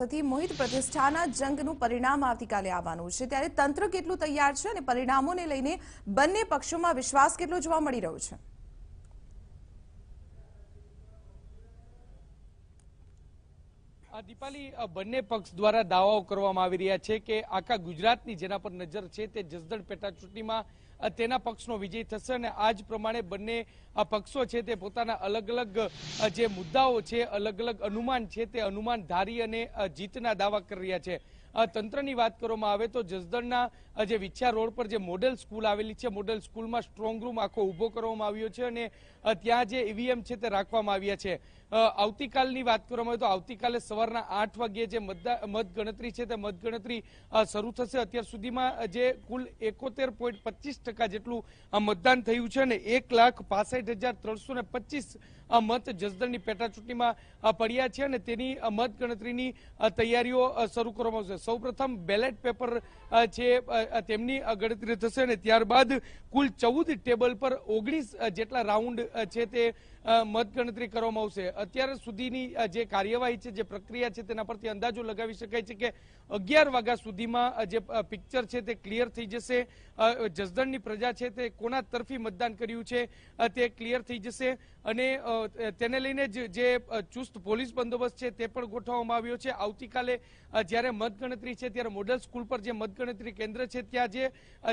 મોહિત પ્રતિષ્ઠાના જંગનું પરિણામ આવતીકાલે આવવાનું છે, ત્યારે તંત્ર કેટલું તૈયાર છે અને પરિણામોને લઈને બંને પક્ષોમાં વિશ્વાસ કેટલો જોવા મળી રહ્યો છે? દીપાલી, બંને પક્ષ દ્વારા દાવાઓ કરવામાં આવી રહ્યા છે કે આખા ગુજરાતની જેના પર નજર છે તે જસદણ પેટા ચૂંટણીમાં તેના પક્ષનો વિજય થશે અને આ જ પ્રમાણે બંને પક્ષો છે તે પોતાના અલગ અલગ જે મુદ્દાઓ છે, અલગ અલગ અનુમાન છે તે અનુમાન ધારી અને જીતના દાવા કરી રહ્યા છે. તંત્રની વાત કરવામાં આવે તો જસદણના જે વિછા રોડ પર જે મોડેલ સ્કૂલ આવેલી છે, મોડેલ સ્કૂલમાં સ્ટ્રોંગ રૂમ આખો ઉભો કરવામાં આવ્યો છે અને ત્યાં જે ઈવીએમ છે તે રાખવામાં આવ્યા છે. આવતીકાલની વાત કરવામાં આવે તો આવતીકાલે સવારના 8 વાગ્યે જે મતગણતરી છે તે મતગણતરી શરૂ થશે. અત્યાર સુધીમાં જે કુલ 71.25% જેટલું મતદાન થયું છે અને 1,65,325 મત જસદણની પેટા ચૂંટણીમાં પડ્યા છે અને તેની મતગણતરીની તૈયારીઓ શરૂ કરવામાં આવશે. સૌપ્રથમ બેલેટ પેપર છે તેમની ગણતરી થશે અને ત્યારબાદ કુલ 14 ટેબલ પર 19 જેટલા રાઉન્ડ છે તે મતગણતરી કરવામાં આવશે. અત્યાર સુધીની જે કાર્યવાહી છે, જે પ્રક્રિયા છે તેના પરથી અંદાજો લગાવી શકાય છે કે 11 વાગ્યા સુધીમાં જે પિક્ચર છે તે ક્લિયર થઈ જશે. જસદણની પ્રજા છે તે કોના તરફી મતદાન કર્યું છે તે ક્લિયર થઈ જશે અને તેને લઈને જે ચુસ્ત પોલીસ બંદોબસ્ત છે તે પણ ગોઠવવામાં આવ્યો છે. આવતીકાલે જ્યારે મતગણતરી છે ત્યારે મોડેલ સ્કૂલ પર જે મતગણતરી કેન્દ્ર છે ત્યાં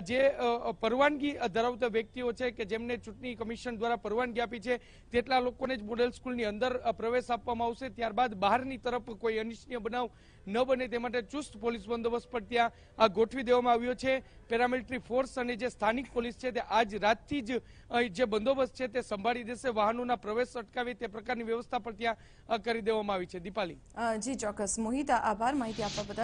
જે પરવાનગી ધરાવતા વ્યક્તિઓ છે કે જેમને ચૂંટણી કમિશન દ્વારા પરવાનગી આપી છે તેટલા લોકોને જ મોડેલ સ્કૂલની અંદર પ્રવેશ આપવામાં આવશે. ત્યારબાદ બહારની તરફ કોઈ અનિચ્છનીય બનાવ ન બને તે માટે ચુસ્ત પોલીસ બંદોબસ્ત પણ ત્યાં ગોઠવી દેવામાં આવ્યો છે. પેરામિલિટરી ફોર્સ અને જે સ્થાનિક પોલીસ છે તે આજ રાતથી જ જે બંદોબસ્ત છે તે સંભાળી દેશે. વાહનોના પ્રવેશ અટકાવે તે પ્રકારની વ્યવસ્થા પણ ત્યાં કરી દેવામાં આવી છે. દીપાલી. જી ચોક્કસ મોહિત, આભાર માહિતી આપવા બદલ.